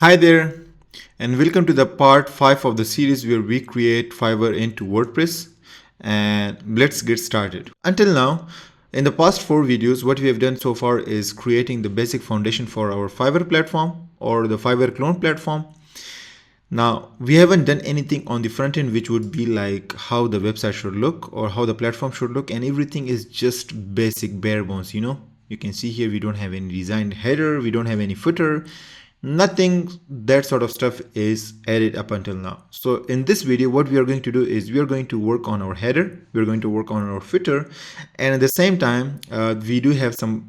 Hi there, and welcome to the part 5 of the series where we create Fiverr into WordPress. And let's get started. Until now, in the past 4 videos, what we have done so far is creating the basic foundation for our Fiverr platform or the Fiverr clone platform. Now, we haven't done anything on the front end, which would be like how the website should look or how the platform should look, and everything is just basic bare bones. You can see here we don't have any designed header, we don't have any footer, nothing that sort of stuff is added up until now. So in this video, what we are going to do is we are going to work on our header, we're going to work on our footer, and at the same time we do have some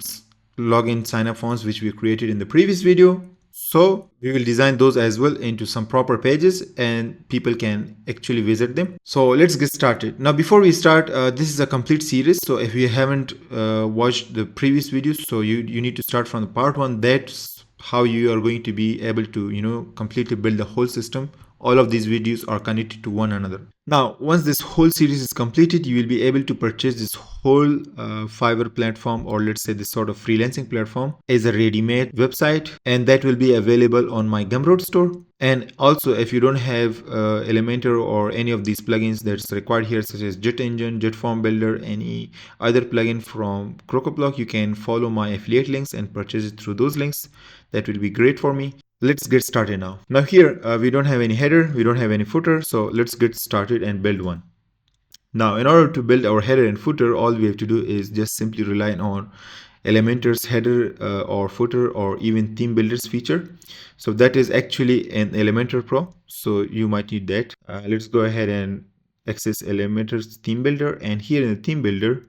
login sign up forms which we created in the previous video. So we will design those as well into some proper pages and people can actually visit them. So let's get started. Now before we start, this is a complete series. So if you haven't watched the previous videos, so you need to start from the part 1. That's how you are going to be able to completely build the whole system. All of these videos are connected to one another. Now, once this whole series is completed, you will be able to purchase this whole Fiverr platform, or let's say this sort of freelancing platform, as a ready-made website, and that will be available on my Gumroad store. And also, if you don't have Elementor or any of these plugins that's required here, such as JetEngine, JetForm Builder, any other plugin from crocoblock, you can follow my affiliate links and purchase it through those links. That will be great for me. Let's get started now. Now here we don't have any header, we don't have any footer, so let's get started and build one. Now in order to build our header and footer, all we have to do is just simply rely on Elementor's header or footer or even theme builders feature. So that is actually an Elementor Pro, so you might need that. Let's go ahead and access Elementor's theme builder, and here in the theme builder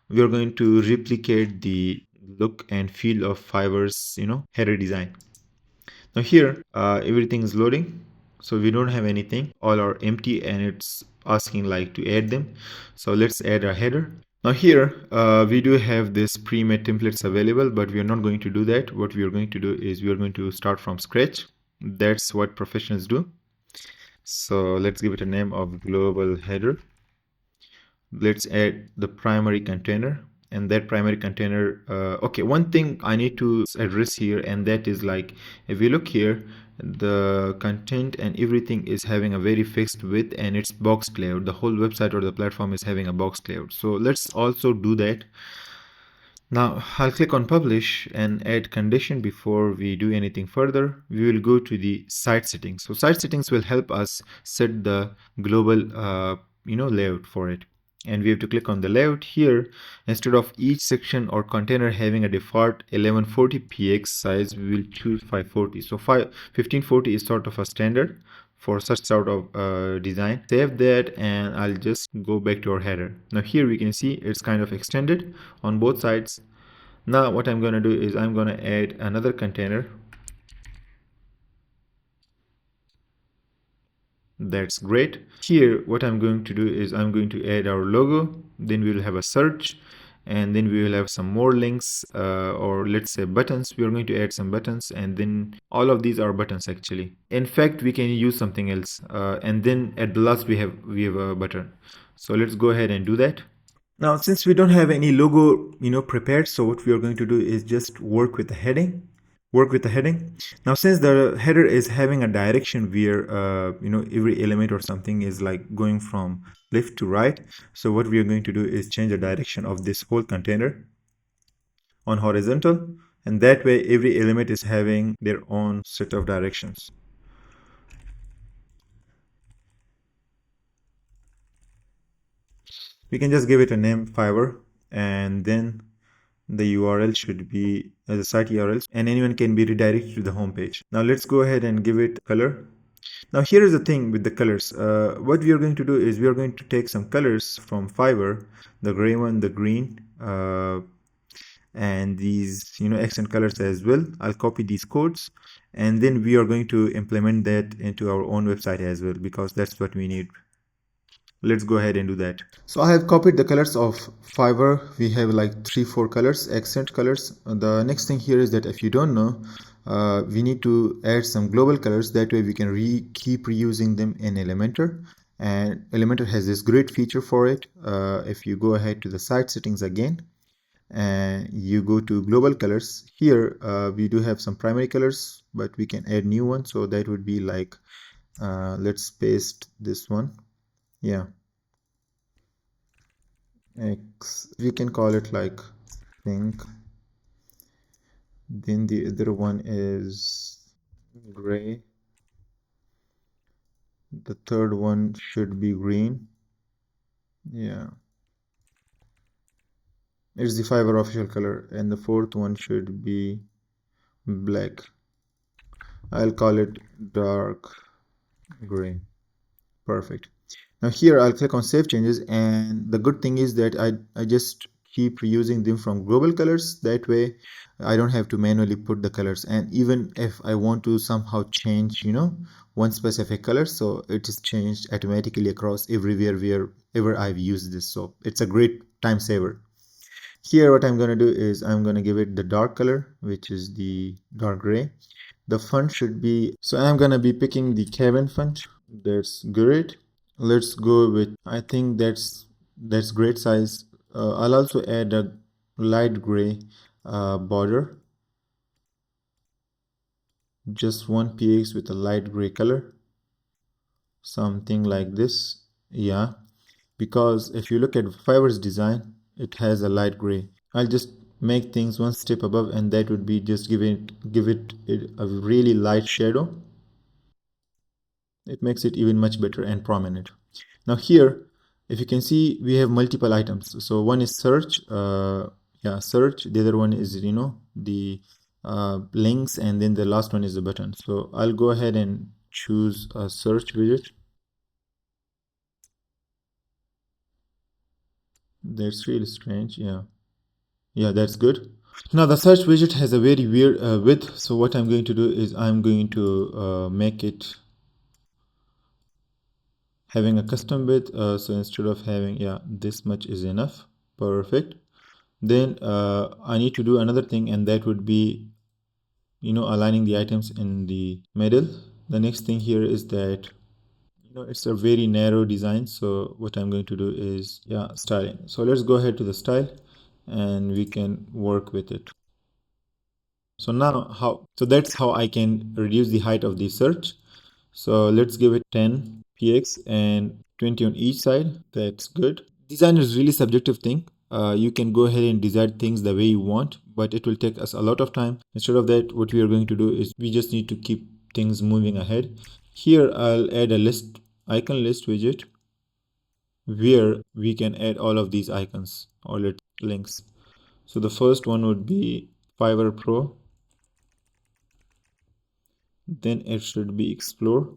we are going to replicate the look and feel of Fiverr's header design. Now here everything is loading, so we don't have anything, all are empty, and it's asking like to add them. So let's add a header. Now here we do have this pre-made templates available, but we are not going to do that. What we are going to do is we are going to start from scratch. That's what professionals do. So let's give it a name of global header. Let's add the primary container, and that primary container, okay, one thing I need to address here, and that is like, if you look here, the content and everything is having a very fixed width and it's boxed layout. The whole website or the platform is having a boxed layout, so let's also do that. Now I'll click on publish and add condition. Before we do anything further, we will go to the site settings. So site settings will help us set the global layout for it, and we have to click on the layout. Here, instead of each section or container having a default 1140px size, we will choose 540. So 1540 is sort of a standard for such sort of design. Save that, and I'll just go back to our header. Now here we can see it's kind of extended on both sides. Now what I'm going to do is I'm going to add another container. That's great. Here what I'm going to do is I'm going to add our logo, then we will have a search, and then we will have some more links or let's say buttons. We are going to add some buttons, and then all of these are buttons actually. In fact, we can use something else, and then at the last we have a button. So let's go ahead and do that. Now since we don't have any logo prepared, so what we are going to do is just work with the heading. Now since the header is having a direction where every element or something is like going from left to right, so what we are going to do is change the direction of this whole container on horizontal, and that way every element is having their own set of directions. We can just give it a name, Fiverr, and then the URL should be as a site URL, and anyone can be redirected to the home page. Now let's go ahead and give it color. Now here is the thing with the colors. What we are going to do is we are going to take some colors from Fiverr, the gray one, the green, and these accent colors as well. I'll copy these codes, and then we are going to implement that into our own website as well, because that's what we need. Let's go ahead and do that. So I have copied the colors of Fiverr. We have like 3-4 colors, accent colors. The next thing here is that if you don't know, we need to add some global colors. That way we can keep reusing them in Elementor. And Elementor has this great feature for it. If you go ahead to the site settings again, and you go to global colors. Here we do have some primary colors, but we can add new ones. So that would be like let's paste this one. Yeah, X. We can call it like pink. Then the other one is gray. The third one should be green. Yeah, it's the Fiverr official color. And the fourth one should be black. I'll call it dark gray. Perfect. Now here I'll click on save changes, and the good thing is that I just keep reusing them from global colors. That way I don't have to manually put the colors, and even if I want to somehow change, one specific color, so it is changed automatically across everywhere wherever I've used this. So it's a great time saver. Here what I'm going to do is I'm going to give it the dark color, which is the dark gray. The font should be, so I'm going to be picking the cabin font. That's great. Let's go with, I think that's great size. I'll also add a light gray border, just one px with a light gray color, something like this. Yeah, because if you look at Fiverr's design, it has a light gray. I'll just make things one step above, and that would be just give it a really light shadow. It makes it even much better and prominent. Now here, if you can see, we have multiple items. So one is search, yeah, search. The other one is, the links, and then the last one is the button. So I'll go ahead and choose a search widget. That's really strange. Yeah, that's good. Now the search widget has a very weird width. So what I'm going to do is I'm going to make it having a custom width. So instead of having, yeah, this much is enough. Perfect. Then I need to do another thing, and that would be, aligning the items in the middle. The next thing here is that, it's a very narrow design. So what I'm going to do is, yeah, styling. So let's go ahead to the style, and we can work with it. So so that's how I can reduce the height of the search. So let's give it 10 px and 20 on each side. That's good. Design is really subjective thing. You can go ahead and design things the way you want, but it will take us a lot of time. Instead of that, what we are going to do is we just need to keep things moving ahead. Here I'll add a icon list widget where we can add all of these icons or links. So the first one would be Fiverr Pro. Then it should be explore.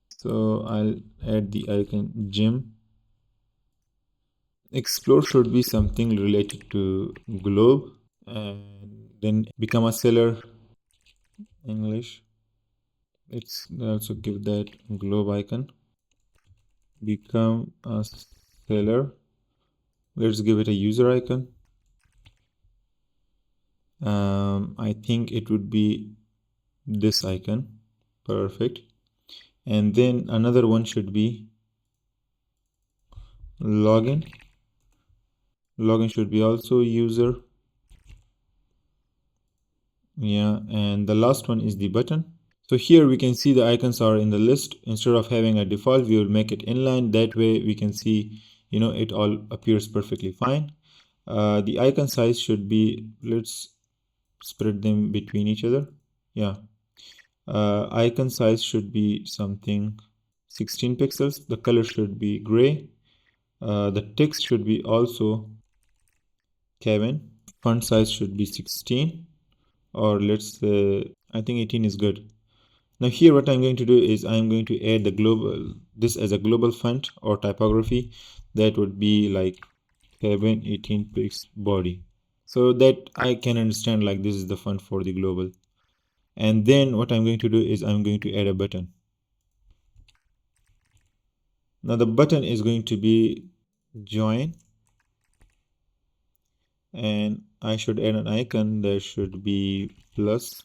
So I'll add the icon gym. Explore should be something related to globe, and then become a seller English. Let's also give that globe icon. Become a seller. Let's give it a user icon. I think it would be this icon. Perfect. And then another one should be login. Login should be also user. Yeah, and the last one is the button. So here we can see the icons are in the list. Instead of having a default, we will make it inline. That way we can see, it all appears perfectly fine. The icon size should be, let's spread them between each other. Yeah. Icon size should be something 16 pixels. The color should be gray. The text should be also Kevin. Font size should be 16, or let's say, I think 18 is good. Now here what I'm going to do is I'm going to add this as a global font or typography. That would be like Kevin 18 pix body. So that I can understand like this is the font for the global. And then what I'm going to do is I'm going to add a button. Now the button is going to be join, and I should add an icon that should be plus.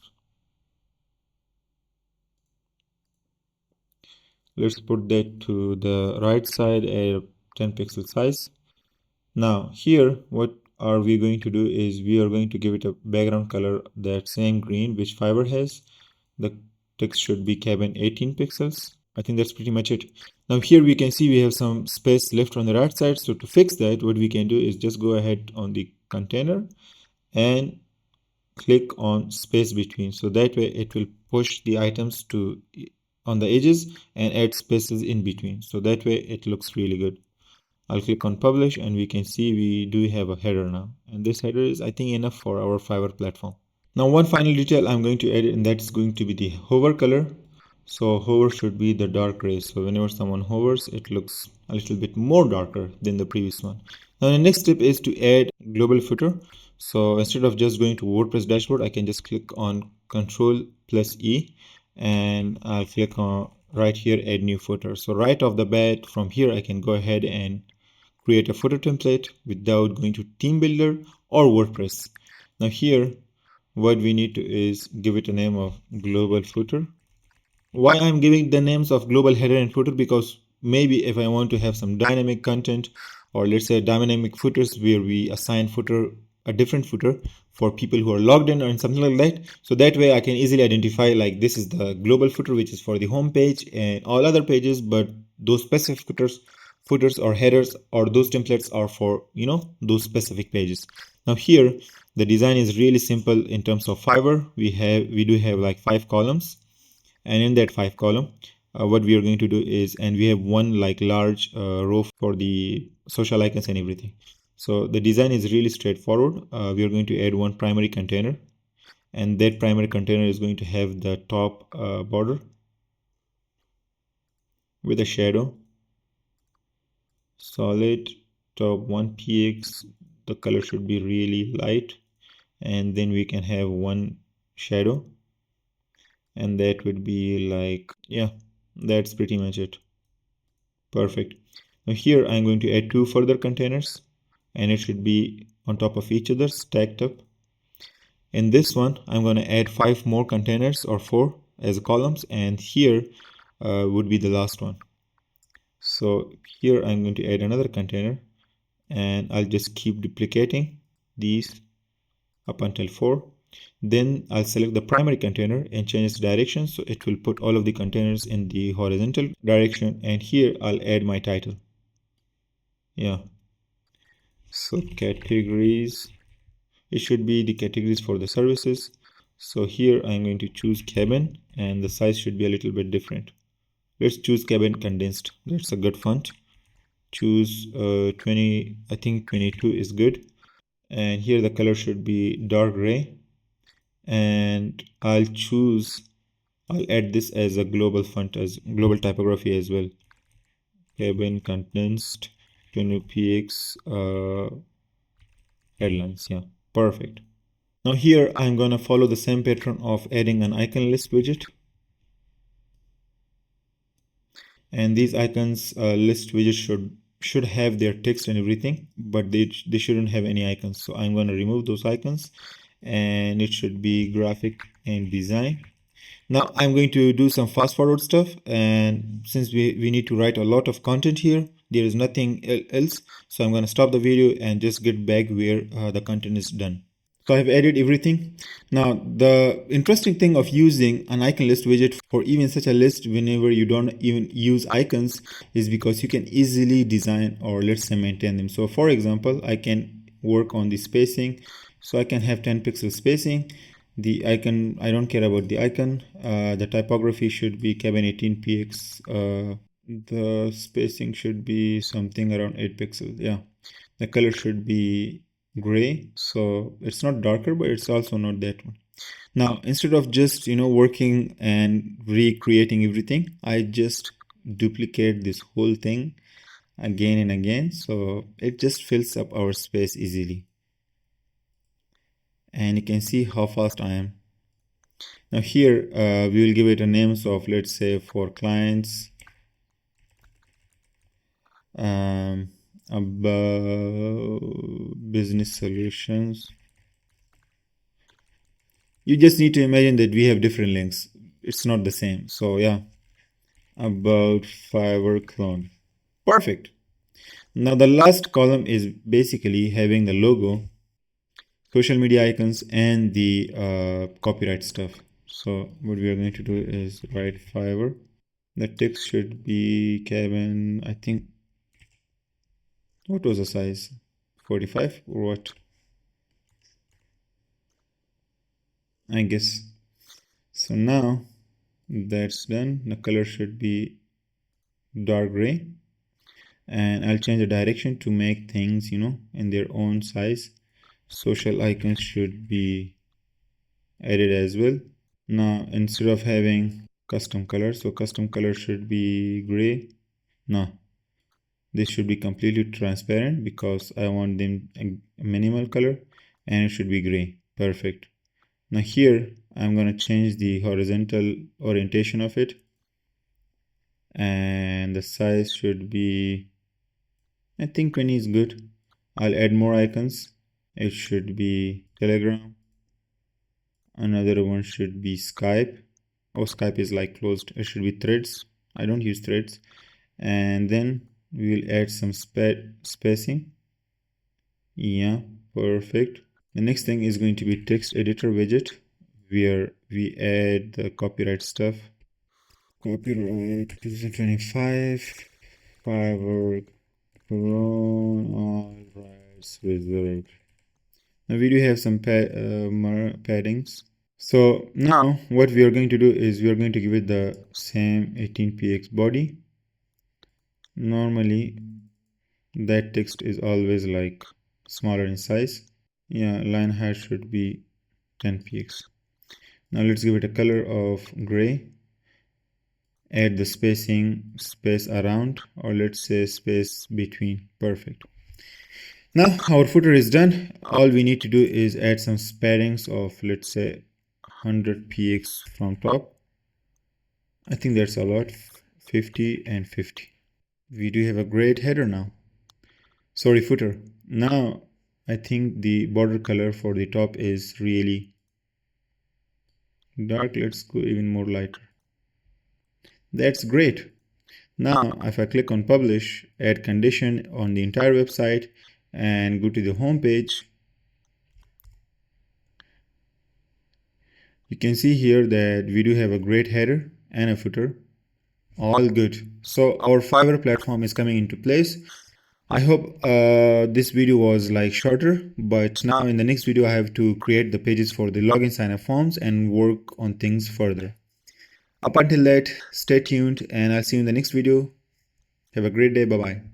Let's put that to the right side at 10 pixel size. Now here, what are we going to do is we are going to give it a background color that same green which Fiverr has. The text should be cabin 18 pixels. I think that's pretty much it. Now here we can see we have some space left on the right side. So to fix that, what we can do is just go ahead on the container and click on space between. So that way it will push the items to on the edges and add spaces in between. So that way it looks really good. I'll click on publish and we can see we do have a header now. And this header is, I think, enough for our Fiverr platform. Now one final detail I'm going to add, and that is going to be the hover color. So hover should be the dark gray. So whenever someone hovers, it looks a little bit more darker than the previous one. Now the next step is to add global footer. So instead of just going to WordPress dashboard, I can just click on Control plus E and I'll click on right here, add new footer. So right off the bat from here, I can go ahead and create a footer template without going to Team Builder or WordPress. Now here, what we need to is give it a name of global footer. Why I'm giving the names of global header and footer? Because maybe if I want to have some dynamic content, or let's say dynamic footers where we assign footer a different footer for people who are logged in or something like that. So that way I can easily identify like this is the global footer which is for the home page and all other pages, but those specific footers or headers or those templates are for those specific pages. Now here the design is really simple. In terms of Fiverr, we do have like 5 columns, and in that 5 column what we are going to do is, and we have one like large row for the social icons and everything. So the design is really straightforward. We are going to add one primary container, and that primary container is going to have the top border with a shadow, solid top 1px. The color should be really light, and then we can have one shadow, and that would be like, yeah, that's pretty much it. Perfect. Now here I'm going to add 2 further containers, and it should be on top of each other, stacked up. In this one I'm going to add 5 more containers, or 4 as columns, and here would be the last one. So here I'm going to add another container, and I'll just keep duplicating these up until 4. Then I'll select the primary container and change its direction, so it will put all of the containers in the horizontal direction. And here I'll add my title. Yeah, so categories, it should be the categories for the services. So here I'm going to choose cabin, and the size should be a little bit different. Let's choose cabin condensed. That's a good font. Choose 20, I think 22 is good. And here the color should be dark gray, and I'll add this as a global font, as global typography as well. Cabin condensed 20px headlines. Yeah, perfect. Now here I'm gonna follow the same pattern of adding an icon list widget, and these icons list widgets should have their text and everything, but they shouldn't have any icons. So I'm gonna remove those icons, and it should be graphic and design. Now I'm going to do some fast forward stuff, and since we need to write a lot of content here, there is nothing else. So I'm going to stop the video and just get back where the content is done. So I've added everything. Now the interesting thing of using an icon list widget for even such a list whenever you don't even use icons is because you can easily design, or let's say maintain them. So for example, I can work on the spacing. So I can have 10 pixel spacing. The icon, I don't care about the icon. The typography should be cabin 18px. The spacing should be something around 8 pixels. Yeah, the color should be gray, so it's not darker, but it's also not that one. Now instead of just working and recreating everything, I just duplicate this whole thing again and again, so it just fills up our space easily. And you can see how fast I am. Now here we will give it a name of, let's say, for clients about business solutions. You just need to imagine that we have different links. It's not the same. So yeah, about Fiverr clone. Perfect. Now the last column is basically having the logo, social media icons, and the copyright stuff. So what we are going to do is write Fiverr. The text should be cabin, I think. What was the size? 45 or what? I guess. So now that's done. The color should be dark gray, and I'll change the direction to make things, in their own size. Social icons should be added as well. Now instead of having custom color, so custom color should be gray. No, this should be completely transparent because I want them a minimal color, and it should be gray. Perfect. Now here I'm going to change the horizontal orientation of it, and the size should be, I think 20 is good. I'll add more icons. It should be Telegram. Another one should be Skype. Oh, Skype is like closed. It should be Threads. I don't use Threads. And then we will add some spacing. Yeah, perfect. The next thing is going to be text editor widget, where we add the copyright stuff. Copyright 2025 Fiverr Chrome all rights reserved. Now we do have some paddings. So now what we are going to do is we are going to give it the same 18px body. Normally that text is always like smaller in size. Yeah, line height should be 10px. Now let's give it a color of gray. Add the space around, or let's say space between. Perfect. Now our footer is done. All we need to do is add some paddings of, let's say, 100px from top. I think that's a lot. 50 and 50. We do have a great header now. Sorry, footer. Now I think the border color for the top is really dark. Let's go even more lighter. That's great. Now if I click on publish, add condition on the entire website, and go to the home page, you can see here that we do have a great header and a footer. All good. So our Fiverr platform is coming into place. I hope this video was like shorter, but now in the next video I have to create the pages for the login sign up forms and work on things further. Up until that, stay tuned, and I'll see you in the next video. Have a great day. Bye bye.